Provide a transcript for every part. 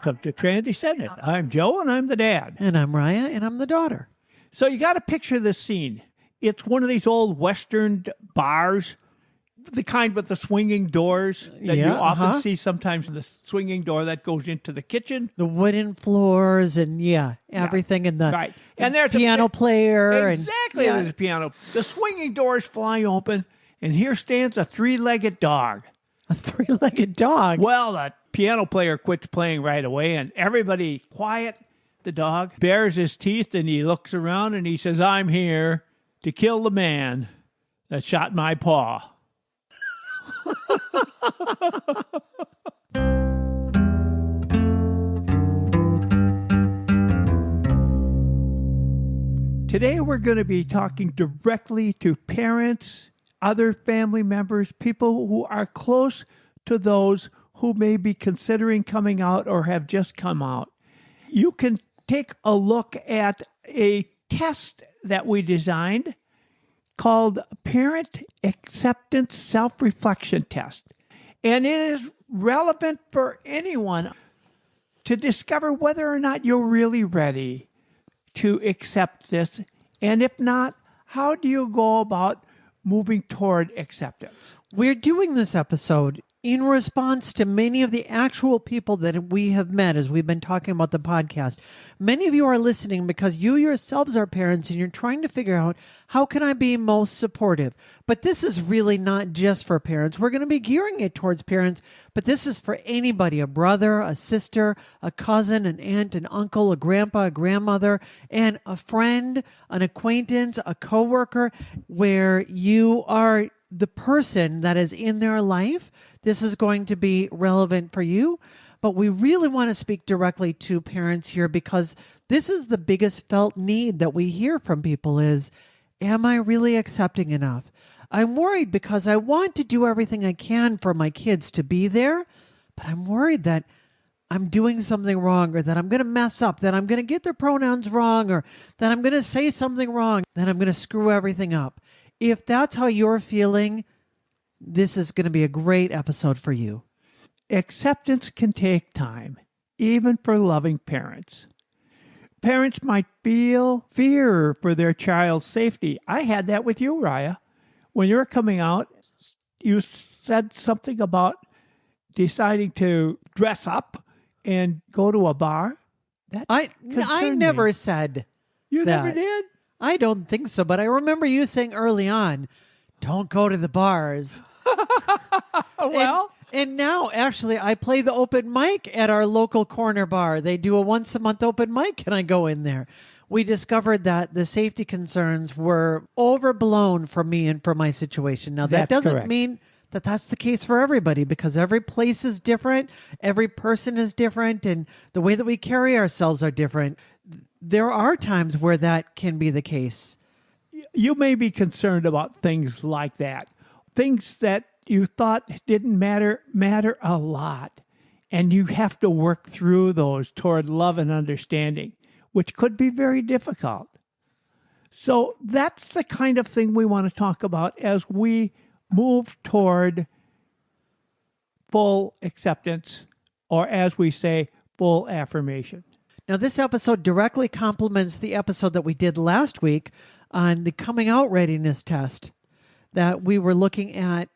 Welcome to Transcendent. I'm Joe, and I'm the dad. And I'm Raya, and I'm the daughter. So you got to picture this scene. It's one of these old Western bars, the kind with the swinging doors that you often see sometimes in the swinging door that goes into the kitchen. The wooden floors and, everything in the right. And there's piano player. Exactly, there's a piano. The swinging doors fly open, and here stands a three-legged dog. A three-legged dog? Well, the piano player quits playing right away, and everybody quiet. The dog bares his teeth, and he looks around, and he says, I'm here to kill the man that shot my paw. Today we're going to be talking directly to parents, other family members, people who are close to those who may be considering coming out or have just come out. You can take a look at a test that we designed called Parent Acceptance Self-Reflection Test. And it is relevant for anyone to discover whether or not you're really ready to accept this. And if not, how do you go about moving toward acceptance? We're doing this episode in response to many of the actual people that we have met as we've been talking about the podcast. Many of you are listening because you yourselves are parents and you're trying to figure out, how can I be most supportive? But this is really not just for parents. We're going to be gearing it towards parents, but this is for anybody, a brother, a sister, a cousin, an aunt, an uncle, a grandpa, a grandmother, and a friend, an acquaintance, a coworker, where you are the person that is in their life. This is going to be relevant for you, but we really want to speak directly to parents here because this is the biggest felt need that we hear from people is, am I really accepting enough? I'm worried because I want to do everything I can for my kids to be there, but I'm worried that I'm doing something wrong or that I'm going to mess up, that I'm going to get their pronouns wrong or that I'm going to say something wrong, that I'm going to screw everything up. If that's how you're feeling, this is going to be a great episode for you. Acceptance can take time, even for loving parents. Parents might feel fear for their child's safety. I had that with you, Raya. When you were coming out, you said something about deciding to dress up and go to a bar. I never said You that. never did? I don't think so, but I remember you saying early on, don't go to the bars. Well, and now, actually, I play the open mic at our local corner bar. They do a once-a-month open mic, and I go in there. We discovered that the safety concerns were overblown for me and for my situation. Now, that doesn't mean that that's the case for everybody because every place is different, every person is different, and the way that we carry ourselves are different. There are times where that can be the case. You may be concerned about things like that. Things that you thought didn't matter a lot. And you have to work through those toward love and understanding, which could be very difficult. So that's the kind of thing we want to talk about as we move toward full acceptance, or as we say, full affirmation. Now, this episode directly complements the episode that we did last week on the coming out readiness test that we were looking at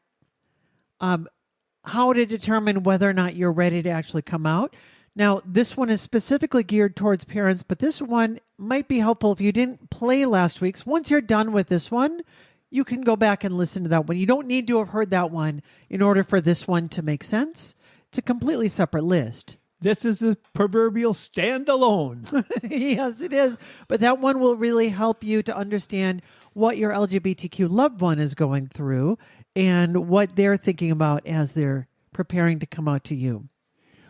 how to determine whether or not you're ready to actually come out. Now, this one is specifically geared towards parents, but this one might be helpful if you didn't play last week's. Once you're done with this one, you can go back and listen to that one. You don't need to have heard that one in order for this one to make sense. It's a completely separate list. This is the proverbial standalone. Yes, it is. But that one will really help you to understand what your LGBTQ loved one is going through and what they're thinking about as they're preparing to come out to you.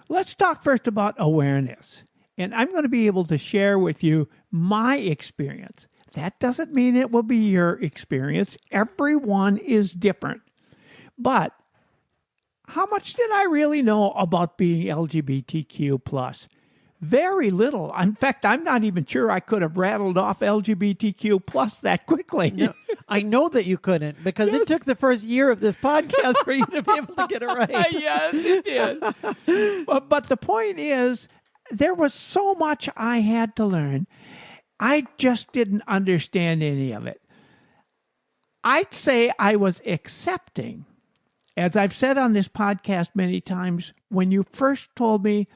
Let's talk first about awareness. And I'm going to be able to share with you my experience. That doesn't mean it will be your experience. Everyone is different. But how much did I really know about being LGBTQ plus? Very little. In fact, I'm not even sure I could have rattled off LGBTQ plus that quickly. No, I know that you couldn't because it took the first year of this podcast for you to be able to get it right. Yes, it did. But the point is, there was so much I had to learn. I just didn't understand any of it. I'd say I was accepting. As I've said on this podcast many times, when you first told me,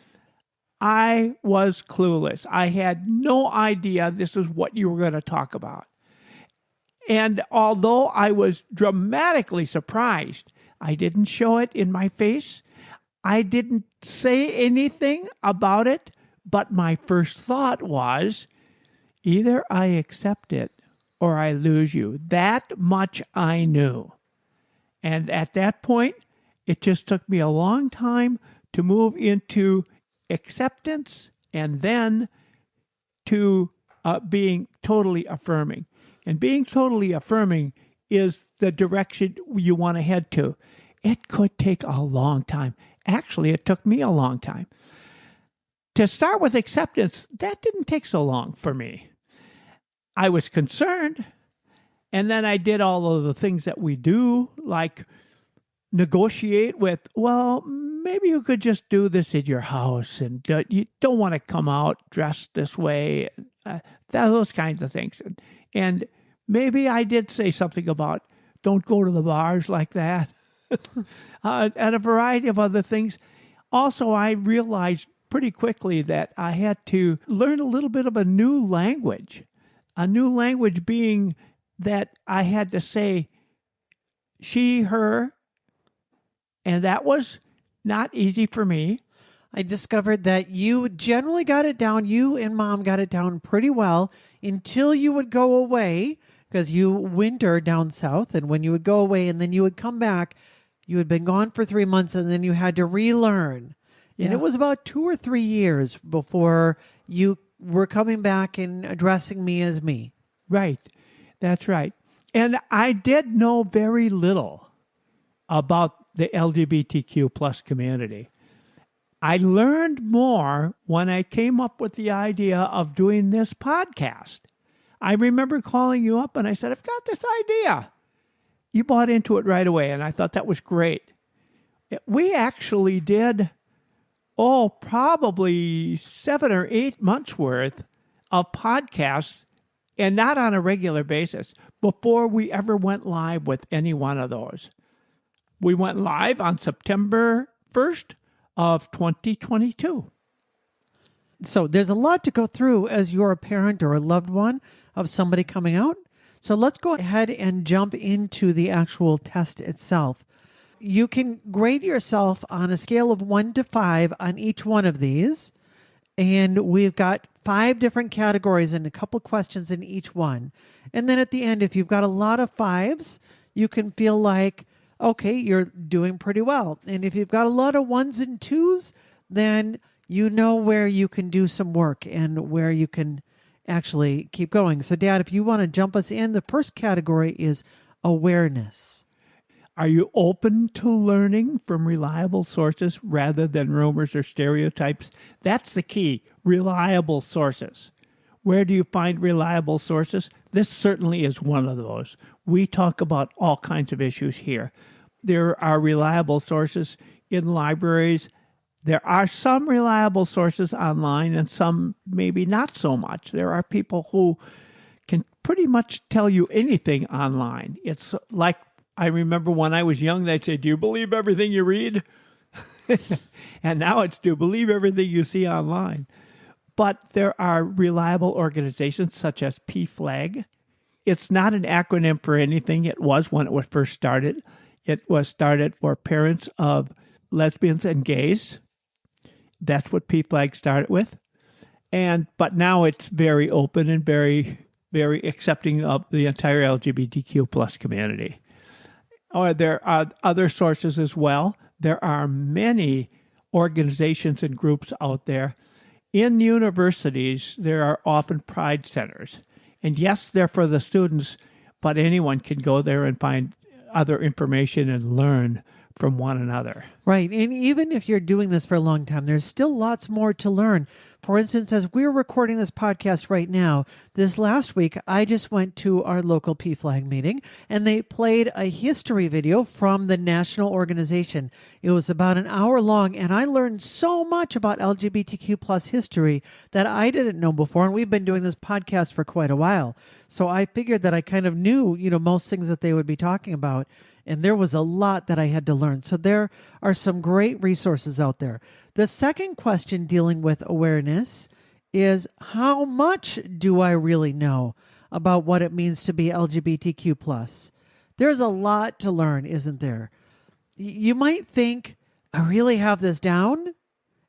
I was clueless. I had no idea this is what you were going to talk about. And although I was dramatically surprised, I didn't show it in my face. I didn't say anything about it, but my first thought was either I accept it or I lose you. That much I knew. And at that point, it just took me a long time to move into acceptance and then to being totally affirming. And being totally affirming is the direction you want to head to. It could take a long time. Actually, it took me a long time. To start with acceptance, that didn't take so long for me. I was concerned, and then I did all of the things that we do, like negotiate with, well, maybe you could just do this at your house, and you don't want to come out dressed this way, those kinds of things. And maybe I did say something about don't go to the bars like that, and a variety of other things. Also, I realized pretty quickly that I had to learn a little bit of a new language being that I had to say she, her, and that was not easy for me. I discovered that you generally got it down. You and Mom got it down pretty well until you would go away, because you winter down south. And when you would go away and then you would come back, you had been gone for 3 months and then you had to relearn. Yeah. And it was about 2 or 3 years before you were coming back and addressing me as me. Right. That's right. And I did know very little about the LGBTQ plus community. I learned more when I came up with the idea of doing this podcast. I remember calling you up and I said, I've got this idea. You bought into it right away, and I thought that was great. We actually did, probably 7 or 8 months worth of podcasts, and not on a regular basis, before we ever went live with any one of those. We went live on September 1st of 2022. So there's a lot to go through as you're a parent or a loved one of somebody coming out. So let's go ahead and jump into the actual test itself. You can grade yourself on a scale of 1 to 5 on each one of these. And we've got 5 different categories and a couple questions in each one. And then at the end, if you've got a lot of 5s, you can feel like, okay, you're doing pretty well. And if you've got a lot of 1s and 2s, then you know where you can do some work and where you can actually keep going. So, Dad, if you want to jump us in, the first category is awareness. Are you open to learning from reliable sources rather than rumors or stereotypes? That's the key, reliable sources. Where do you find reliable sources? This certainly is one of those. We talk about all kinds of issues here. There are reliable sources in libraries. There are some reliable sources online and some maybe not so much. There are people who can pretty much tell you anything online. It's like, I remember when I was young, they'd say, do you believe everything you read? And now it's, do you believe everything you see online? But there are reliable organizations such as PFLAG. It's not an acronym for anything. It was when it was first started. It was started for parents of lesbians and gays. That's what PFLAG started with. But now it's very open and very, very accepting of the entire LGBTQ plus community. Or there are other sources as well. There are many organizations and groups out there. In universities, there are often pride centers. And yes, they're for the students, but anyone can go there and find other information and learn from one another. Right. And even if you're doing this for a long time, there's still lots more to learn. For instance, as we're recording this podcast right now, this last week, I just went to our local PFLAG meeting and they played a history video from the national organization. It was about an hour long and I learned so much about LGBTQ plus history that I didn't know before. And we've been doing this podcast for quite a while. So I figured that I kind of knew, most things that they would be talking about. And there was a lot that I had to learn. So there are some great resources out there. The second question dealing with awareness is, how much do I really know about what it means to be LGBTQ+? There's a lot to learn, isn't there? You might think, I really have this down.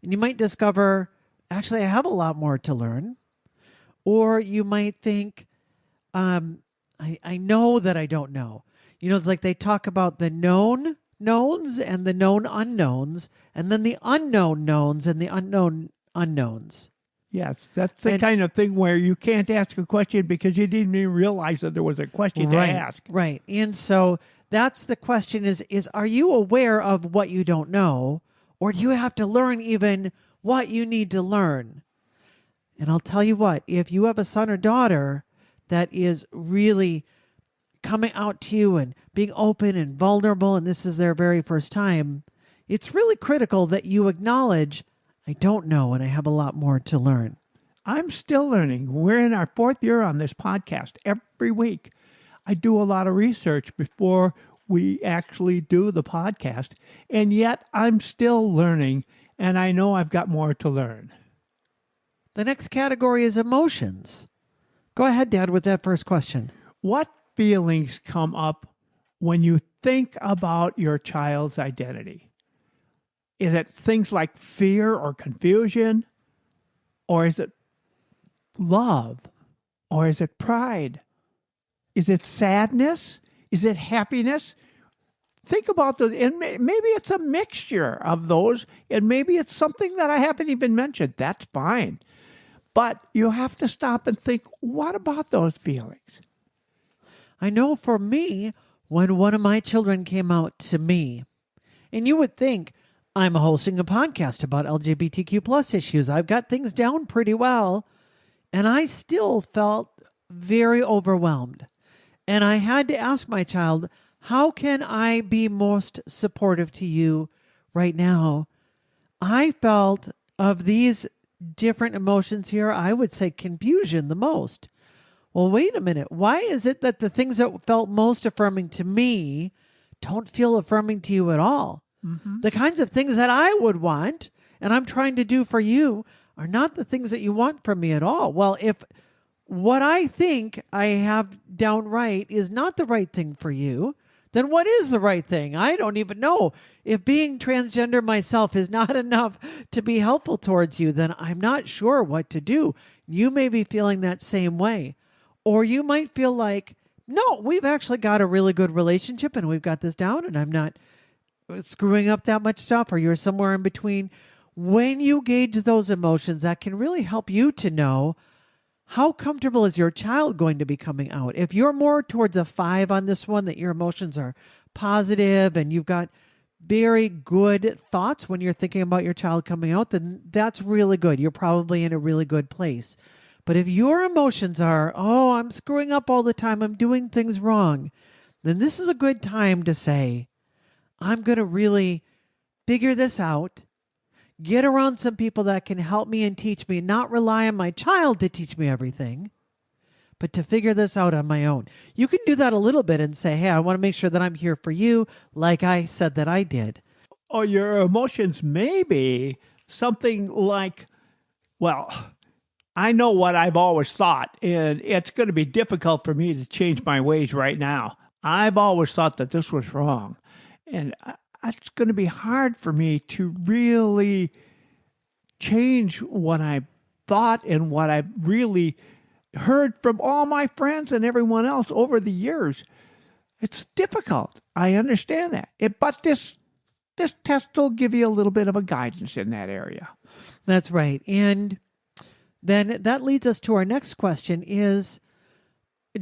And you might discover, actually, I have a lot more to learn. Or you might think, I know that I don't know. It's like they talk about the known knowns and the known unknowns, and then the unknown knowns and the unknown unknowns. Yes, that's the kind of thing where you can't ask a question because you didn't even realize that there was a question to ask. Right. And so that's the question is are you aware of what you don't know, or do you have to learn even what you need to learn? And I'll tell you what, if you have a son or daughter that is really coming out to you and being open and vulnerable, and this is their very first time, it's really critical that you acknowledge, I don't know, and I have a lot more to learn. I'm still learning. We're in our 4th year on this podcast. Every week, I do a lot of research before we actually do the podcast, and yet I'm still learning, and I know I've got more to learn. The next category is emotions. Go ahead, Dad, with that first question. What feelings come up when you think about your child's identity? Is it things like fear or confusion? Or is it love? Or is it pride? Is it sadness? Is it happiness? Think about those, and maybe it's a mixture of those, and maybe it's something that I haven't even mentioned. That's fine. But you have to stop and think, what about those feelings? I know for me, when one of my children came out to me, and you would think, I'm hosting a podcast about LGBTQ plus issues. I've got things down pretty well. And I still felt very overwhelmed. And I had to ask my child, how can I be most supportive to you right now? I felt of these different emotions here, I would say confusion the most. Well, wait a minute. Why is it that the things that felt most affirming to me don't feel affirming to you at all? Mm-hmm. The kinds of things that I would want and I'm trying to do for you are not the things that you want from me at all. Well, if what I think I have down right is not the right thing for you, then what is the right thing? I don't even know. If being transgender myself is not enough to be helpful towards you, then I'm not sure what to do. You may be feeling that same way. Or you might feel like, no, we've actually got a really good relationship and we've got this down and I'm not screwing up that much stuff, or you're somewhere in between. When you gauge those emotions, that can really help you to know how comfortable is your child going to be coming out. If you're more towards a 5 on this one, that your emotions are positive and you've got very good thoughts when you're thinking about your child coming out, then that's really good. You're probably in a really good place. But if your emotions are, oh, I'm screwing up all the time, I'm doing things wrong, then this is a good time to say, I'm going to really figure this out, get around some people that can help me and teach me, not rely on my child to teach me everything, but to figure this out on my own. You can do that a little bit and say, hey, I want to make sure that I'm here for you, like I said that I did. Or your emotions may be something like, well, I know what I've always thought, and it's going to be difficult for me to change my ways right now. I've always thought that this was wrong. And it's going to be hard for me to really change what I thought and what I've really heard from all my friends and everyone else over the years. It's difficult. I understand that. But this test will give you a little bit of a guidance in that area. That's right. And then that leads us to our next question is,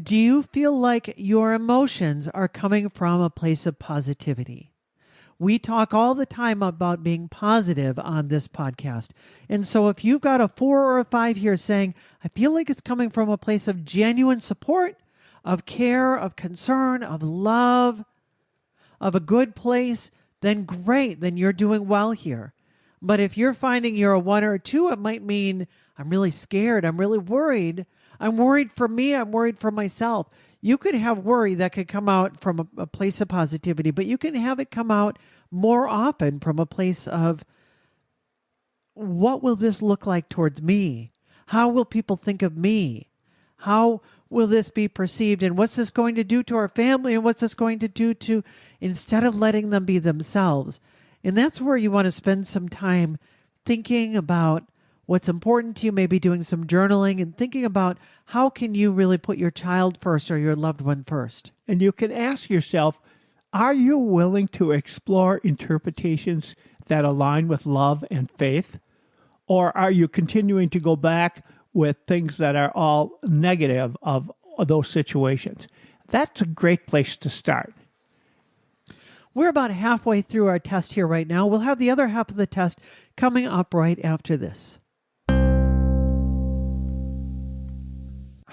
do you feel like your emotions are coming from a place of positivity? We talk all the time about being positive on this podcast. And so if you've got a 4 or a 5 here saying, I feel like it's coming from a place of genuine support, of care, of concern, of love, of a good place, then great, then you're doing well here. But if you're finding you're a 1 or a 2, it might mean I'm really scared, I'm really worried. I'm worried for me, I'm worried for myself. You could have worry that could come out from a place of positivity, but you can have it come out more often from a place of, what will this look like towards me? How will people think of me? How will this be perceived? And what's this going to do to our family? And what's this going to do to, instead of letting them be themselves? And that's where you want to spend some time thinking about what's important to you, maybe doing some journaling and thinking about how can you really put your child first or your loved one first. And you can ask yourself, are you willing to explore interpretations that align with love and faith? Or are you continuing to go back with things that are all negative of those situations? That's a great place to start. We're about halfway through our test here right now. We'll have the other half of the test coming up right after this.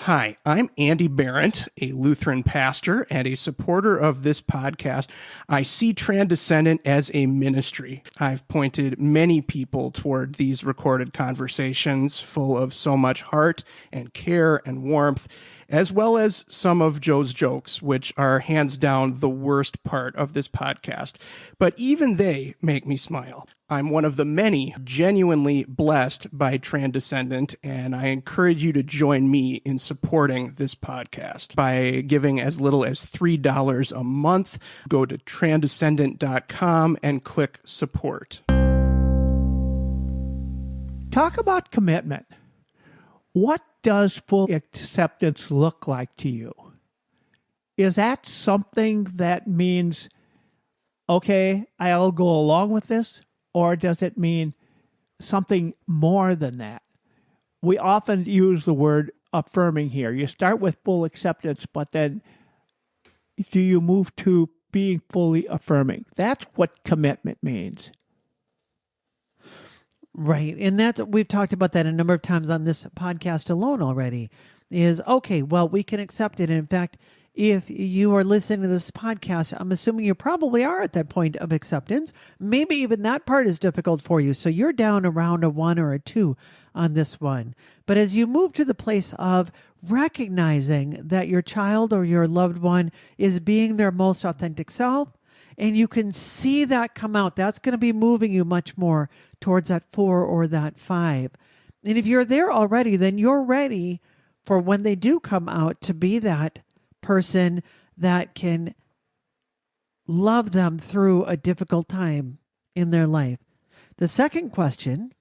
Hi, I'm Andy Barrett, a Lutheran pastor and a supporter of this podcast. I see Transcendent as a ministry. I've pointed many people toward these recorded conversations full of so much heart and care and warmth, as well as some of Joe's jokes, which are hands down the worst part of this podcast. But even they make me smile. I'm one of the many genuinely blessed by Transcendent, and I encourage you to join me in supporting this podcast by giving as little as $3 a month. Go to transcendent.com and click support. Talk about commitment. What does full acceptance look like to you? Is that something that means, okay, I'll go along with this? Or does it mean something more than that? We often use the word affirming here. You start with full acceptance, but then do you move to being fully affirming? That's what commitment means. Right. And we've talked about that a number of times on this podcast alone already, is, okay, well, we can accept it. And in fact, if you are listening to this podcast, I'm assuming you probably are at that point of acceptance. Maybe even that part is difficult for you. So you're down around a 1 or a 2 on this one. But as you move to the place of recognizing that your child or your loved one is being their most authentic self, and you can see that come out, that's going to be moving you much more towards that 4 or that 5. And if you're there already, then you're ready for when they do come out to be that person that can love them through a difficult time in their life. The second question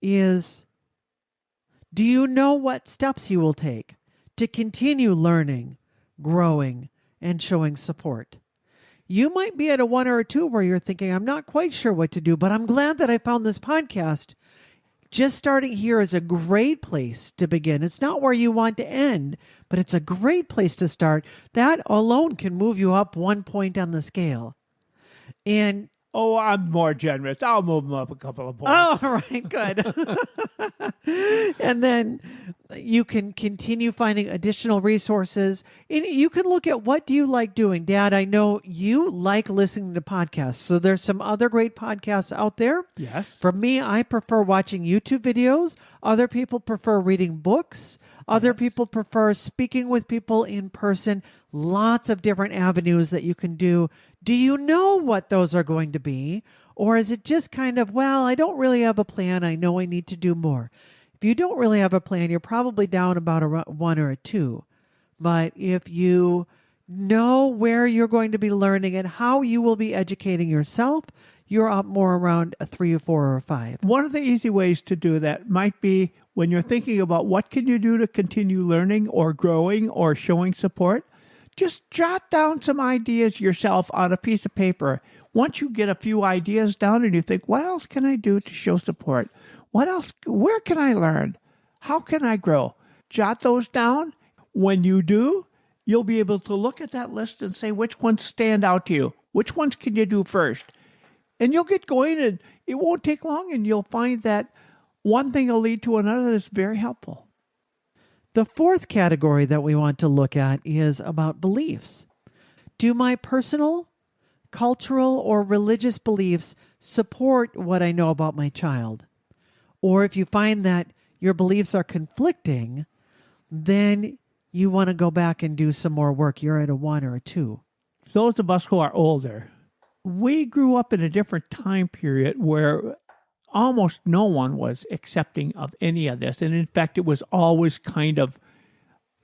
is, do you know what steps you will take to continue learning, growing, and showing support? You might be at a 1 or a 2 where you're thinking, I'm not quite sure what to do, but I'm glad that I found this podcast. Just starting here is a great place to begin. It's not where you want to end, but it's a great place to start. That alone can move you up 1 point on the scale. And oh, I'm more generous. I'll move them up a couple of points. oh, all right, good. And then you can continue finding additional resources. And you can look at, what do you like doing? Dad, I know you like listening to podcasts. So there's some other great podcasts out there. Yes. For me, I prefer watching YouTube videos. Other people prefer reading books. Other people prefer speaking with people in person. Lots of different avenues that you can do. Do you know what those are going to be? Or is it just kind of, well, I don't really have a plan. I know I need to do more. If you don't really have a plan, you're probably down about a 1 or a 2. But if you know where you're going to be learning and how you will be educating yourself, you're up more around a 3 or 4 or a 5. One of the easy ways to do that might be when you're thinking about what can you do to continue learning or growing or showing support, just jot down some ideas yourself on a piece of paper. Once you get a few ideas down and you think, what else can I do to show support? What else? Where can I learn? How can I grow? Jot those down. When you do, you'll be able to look at that list and say which ones stand out to you. Which ones can you do first? And you'll get going, and it won't take long, and you'll find that one thing will lead to another that's very helpful. The fourth category that we want to look at is about beliefs. Do my personal, cultural, or religious beliefs support what I know about my child? Or if you find that your beliefs are conflicting, then you want to go back and do some more work. You're at a 1 or a 2. Those of us who are older, we grew up in a different time period where almost no one was accepting of any of this. And in fact, it was always kind of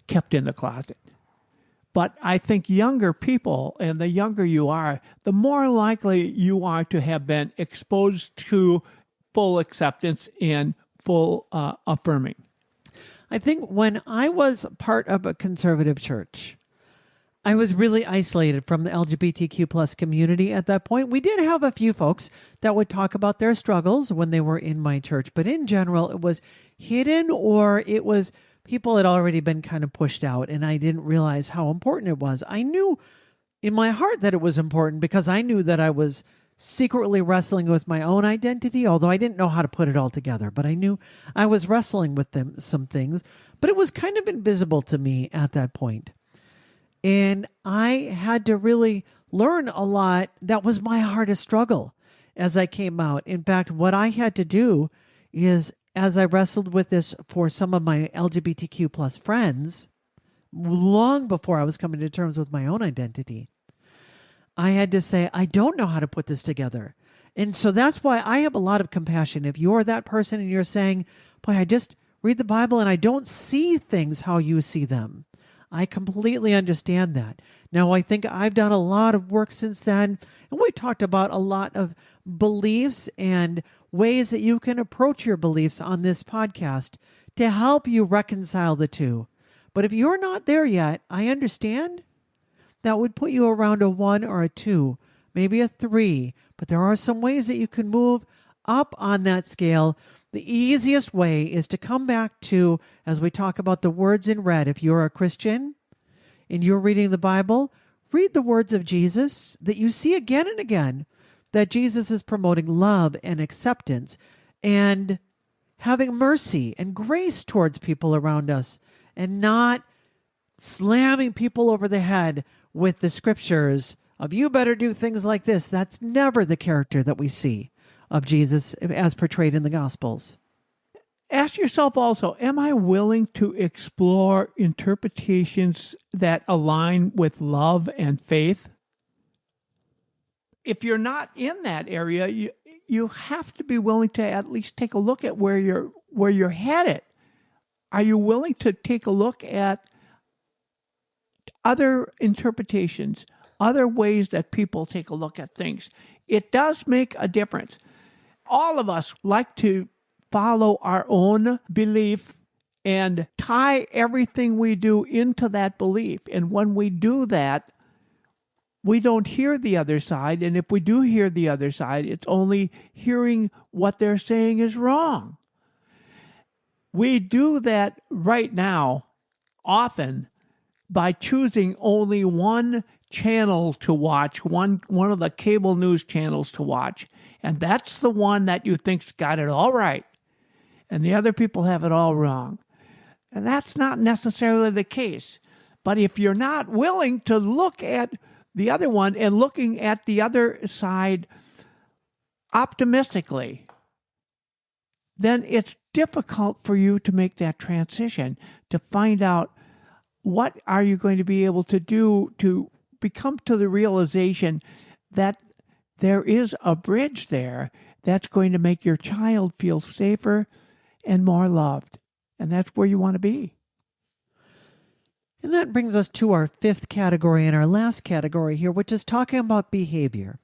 kept in the closet. But I think younger people, and the younger you are, the more likely you are to have been exposed to full acceptance and full affirming. I think when I was part of a conservative church, I was really isolated from the LGBTQ plus community at that point. We did have a few folks that would talk about their struggles when they were in my church, but in general, it was hidden, or it was people had already been kind of pushed out, and I didn't realize how important it was. I knew in my heart that it was important because I knew that I was secretly wrestling with my own identity, although I didn't know how to put it all together, but I knew I was wrestling with some things, but it was kind of invisible to me at that point. And I had to really learn a lot. That was my hardest struggle as I came out. In fact, what I had to do is, as I wrestled with this for some of my LGBTQ plus friends, long before I was coming to terms with my own identity, I had to say, I don't know how to put this together. And so that's why I have a lot of compassion. If you're that person and you're saying, boy, I just read the Bible and I don't see things how you see them, I completely understand that. Now, I think I've done a lot of work since then, and we talked about a lot of beliefs and ways that you can approach your beliefs on this podcast to help you reconcile the two. But if you're not there yet, I understand. That would put you around a 1 or a 2, maybe a 3. But there are some ways that you can move up on that scale. The easiest way is to come back to, as we talk about the words in red, if you're a Christian and you're reading the Bible, read the words of Jesus that you see again and again, that Jesus is promoting love and acceptance and having mercy and grace towards people around us, and not slamming people over the head with the scriptures of you better do things like this. That's never the character that we see of Jesus as portrayed in the Gospels. Ask yourself also, am I willing to explore interpretations that align with love and faith? If you're not in that area, you have to be willing to at least take a look at where you're headed. Are you willing to take a look at other interpretations, other ways that people take a look at things? It does make a difference. All of us like to follow our own belief and tie everything we do into that belief. And when we do that, we don't hear the other side. And if we do hear the other side, it's only hearing what they're saying is wrong. We do that right now often by choosing only one channel to watch, one of the cable news channels to watch. And that's the one that you think's got it all right. And the other people have it all wrong. And that's not necessarily the case. But if you're not willing to look at the other one and looking at the other side optimistically, then it's difficult for you to make that transition, to find out what are you going to be able to do to become to the realization that there is a bridge there that's going to make your child feel safer and more loved. And that's where you want to be. And that brings us to our fifth category and our last category here, which is talking about behavior.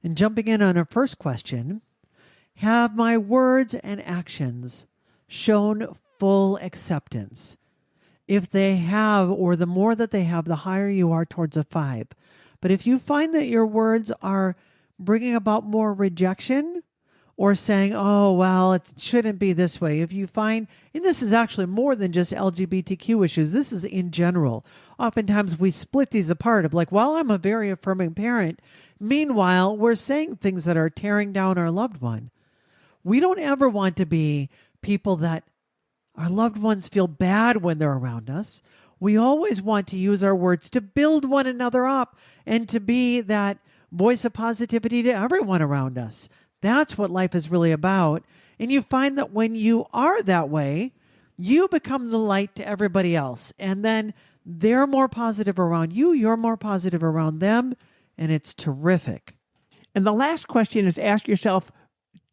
And jumping in on our first question, have my words and actions shown full acceptance? If they have, or the more that they have, the higher you are towards a 5. But if you find that your words are bringing about more rejection, or saying, oh, well, it shouldn't be this way. If you find, and this is actually more than just LGBTQ issues, this is in general. Oftentimes we split these apart of like, well, I'm a very affirming parent. Meanwhile, we're saying things that are tearing down our loved one. We don't ever want to be people that our loved ones feel bad when they're around us. We always want to use our words to build one another up and to be that voice of positivity to everyone around us. That's what life is really about. And you find that when you are that way, you become the light to everybody else. And then they're more positive around you, you're more positive around them, and it's terrific. And the last question is ask yourself,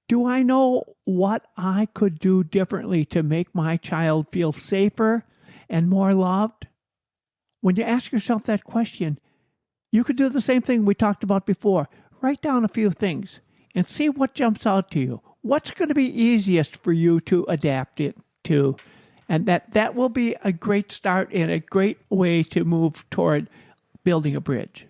do I know what I could do differently to make my child feel safer and more loved? When you ask yourself that question, you could do the same thing we talked about before. Write down a few things and see what jumps out to you. What's going to be easiest for you to adapt it to? And that will be a great start and a great way to move toward building a bridge.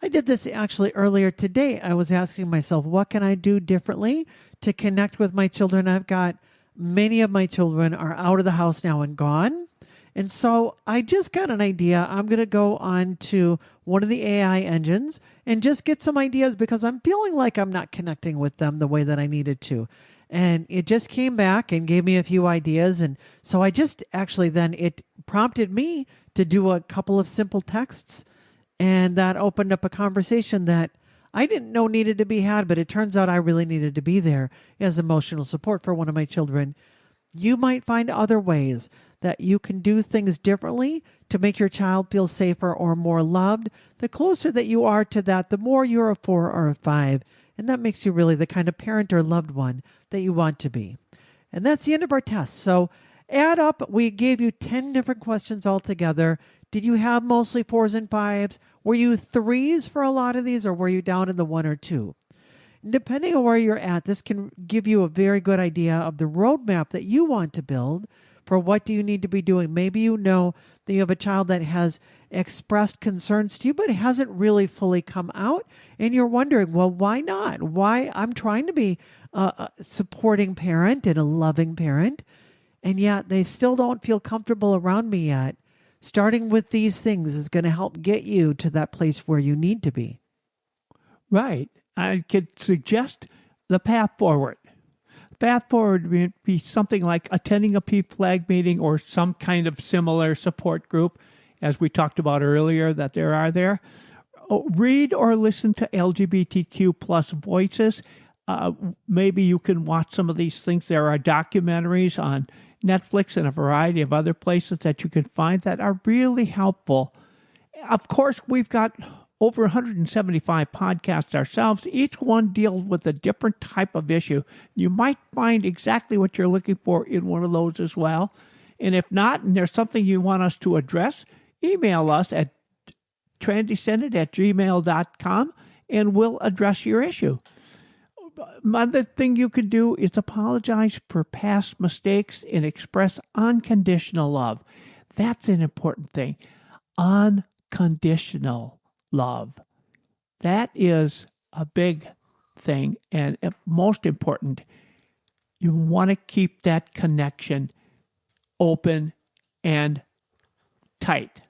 I did this actually earlier today. I was asking myself, what can I do differently to connect with my children? I've got many of my children are out of the house now and gone. And so I just got an idea. I'm going to go on to one of the AI engines and just get some ideas because I'm feeling like I'm not connecting with them the way that I needed to. And it just came back and gave me a few ideas. And so I just actually then it prompted me to do a couple of simple texts. And that opened up a conversation that I didn't know needed to be had, but it turns out I really needed to be there as emotional support for one of my children. You might find other ways that you can do things differently to make your child feel safer or more loved. The closer that you are to that, the more you're a 4 or a 5. And that makes you really the kind of parent or loved one that you want to be. And that's the end of our test. So add up, we gave you 10 different questions altogether. Did you have mostly 4s and 5s? Were you 3s for a lot of these, or were you down in the 1 or 2? Depending on where you're at, this can give you a very good idea of the roadmap that you want to build for what do you need to be doing. Maybe you know that you have a child that has expressed concerns to you, but it hasn't really fully come out. And you're wondering, well, why not? Why? I'm trying to be a supporting parent and a loving parent, and yet they still don't feel comfortable around me yet. Starting with these things is going to help get you to that place where you need to be. Right. I could suggest the path forward. Path forward would be something like attending a PFLAG meeting or some kind of similar support group, as we talked about earlier, that there are there. Read or listen to LGBTQ plus voices. Maybe you can watch some of these things. There are documentaries on Netflix and a variety of other places that you can find that are really helpful. Of course, we've got over 175 podcasts ourselves. Each one deals with a different type of issue. You might find exactly what you're looking for in one of those as well. And if not, and there's something you want us to address, email us at transcendent@gmail.com and we'll address your issue. Another thing you could do is apologize for past mistakes and express unconditional love. That's an important thing. Unconditional love. That is a big thing and most important. You want to keep that connection open and tight.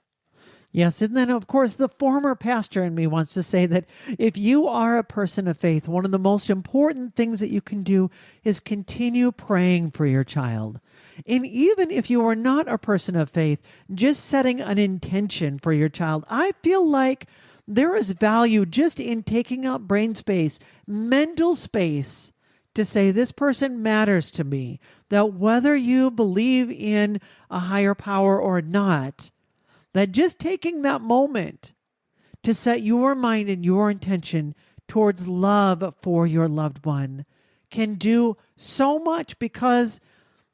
Yes, and then, of course, the former pastor in me wants to say that if you are a person of faith, one of the most important things that you can do is continue praying for your child. And even if you are not a person of faith, just setting an intention for your child, I feel like there is value just in taking up brain space, mental space, to say this person matters to me, that whether you believe in a higher power or not, that just taking that moment to set your mind and your intention towards love for your loved one can do so much, because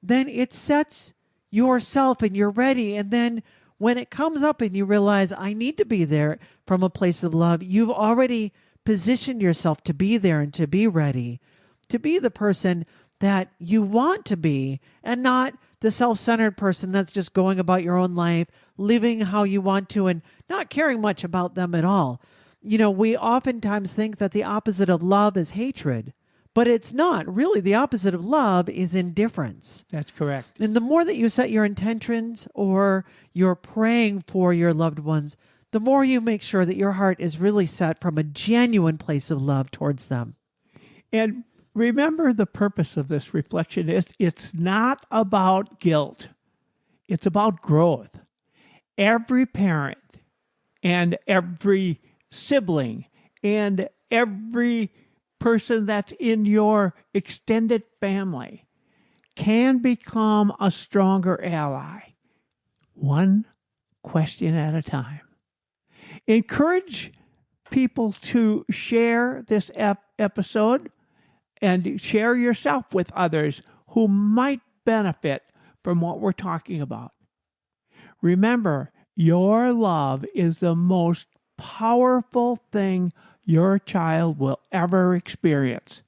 then it sets yourself and you're ready. And then when it comes up and you realize I need to be there from a place of love, you've already positioned yourself to be there and to be ready, to be the person that you want to be, and not the self-centered person that's just going about your own life, living how you want to, and not caring much about them at all. You know, we oftentimes think that the opposite of love is hatred, But it's not. Really, the opposite of love is indifference. That's correct. And the more that you set your intentions or you're praying for your loved ones, the more you make sure that your heart is really set from a genuine place of love towards them. And remember, the purpose of this reflection is it's not about guilt. It's about growth. Every parent and every sibling and every person that's in your extended family can become a stronger ally, one question at a time. Encourage people to share this episode and share yourself with others who might benefit from what we're talking about. Remember, your love is the most powerful thing your child will ever experience.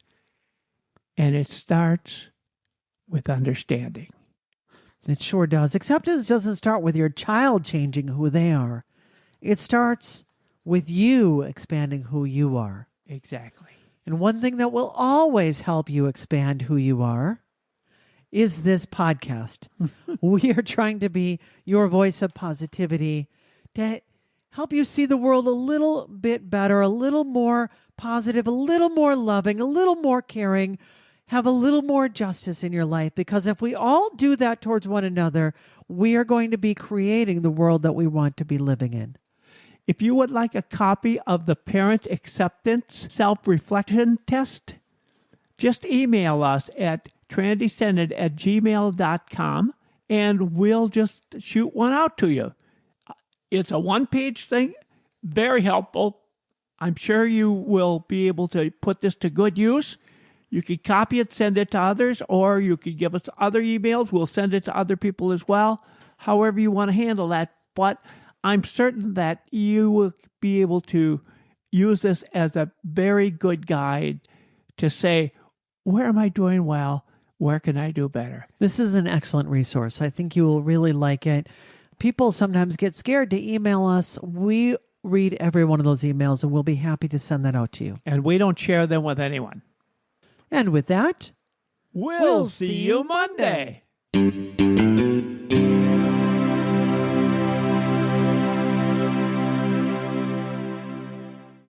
And it starts with understanding. It sure does. Acceptance doesn't start with your child changing who they are. It starts with you expanding who you are. Exactly. And one thing that will always help you expand who you are is this podcast. We are trying to be your voice of positivity to help you see the world a little bit better, a little more positive, a little more loving, a little more caring, have a little more justice in your life. Because if we all do that towards one another, we are going to be creating the world that we want to be living in. If you would like a copy of the Parent Acceptance Self-Reflection Test, just email us at transcended@gmail.com and we'll just shoot one out to you. It's a one-page thing, very helpful. I'm sure you will be able to put this to good use. You can copy it, send it to others, or you could give us other emails. We'll send it to other people as well, however you want to handle that. But I'm certain that you will be able to use this as a very good guide to say, where am I doing well? Where can I do better? This is an excellent resource. I think you will really like it. People sometimes get scared to email us. We read every one of those emails, and we'll be happy to send that out to you. And we don't share them with anyone. And with that, We'll see you Monday.